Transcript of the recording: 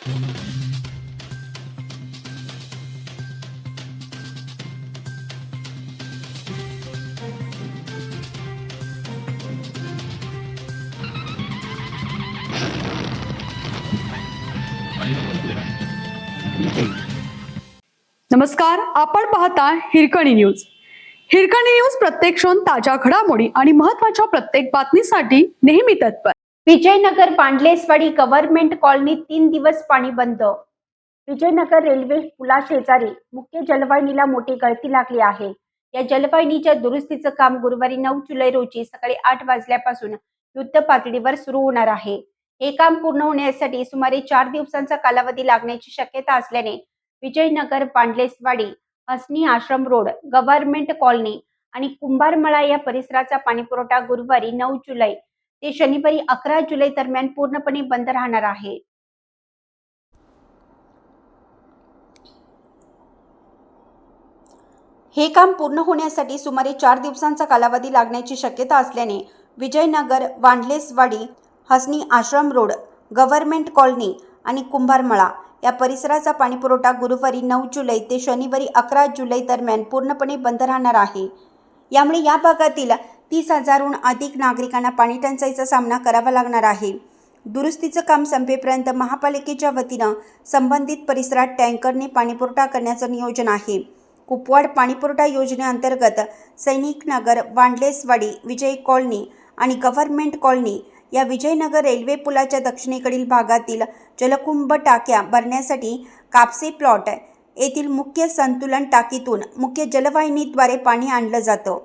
नमस्कार, आपण पाहता हिरकणी न्यूज. हिरकणी न्यूज प्रत्येक क्षण ताज्या घडामोडी आणि महत्त्वाच्या प्रत्येक बातमीसाठी नेहमी तत्पर. विजयनगर पांडलेसवाडी गव्हर्नमेंट कॉलनीत 3 दिवस पाणी बंद. विजयनगर रेल्वे पुला शेजारी मुख्य जलवाहिनीला मोठी गळती लागली आहे. या जलवाहिनीच्या दुरुस्तीचं काम गुरुवारी 9 जुलै रोजी सकाळी 8 वाजल्यापासून युद्ध पातळीवर सुरू होणार आहे. हे काम पूर्ण होण्यासाठी सुमारे 4 दिवसांचा कालावधी लागण्याची शक्यता असल्याने विजयनगर पांडलेसवाडी, हसनी आश्रम रोड, गव्हर्नमेंट कॉलनी आणि कुंभारमळा या परिसराचा पाणीपुरवठा गुरुवारी 9 जुलै ते शनिवारी 11 जुलै दरम्यान पूर्णपणे बंद राहणार आहे. हे काम पूर्ण होण्यासाठी सुमारे 4 दिवसांचा कालावधी लागण्याची शक्यता असल्याने विजयनगर, वांडलेसवाडी, हसनी आश्रम रोड, गव्हर्नमेंट कॉलनी आणि कुंभारमळा या परिसराचा पाणीपुरवठा गुरुवारी 9 जुलै ते शनिवारी 11 जुलै दरम्यान पूर्णपणे बंद राहणार आहे. यामुळे या भागातील 30,000हून अधिक नागरिकांना पाणी टंचाईचा सामना करावा लागणार आहे. दुरुस्तीचं काम संपेपर्यंत महापालिकेच्या वतीनं संबंधित परिसरात टँकरने पाणीपुरवठा करण्याचं नियोजन आहे. कुपवाड पाणीपुरवठा योजनेअंतर्गत सैनिकनगर, वांडलेसवाडी, विजय कॉलनी आणि गव्हर्नमेंट कॉलनी या विजयनगर रेल्वे पुलाच्या दक्षिणेकडील भागातील जलकुंभ टाक्या भरण्यासाठी कापसे प्लॉट येथील मुख्य संतुलन टाकीतून मुख्य जलवाहिनीद्वारे पाणी आणलं जातं.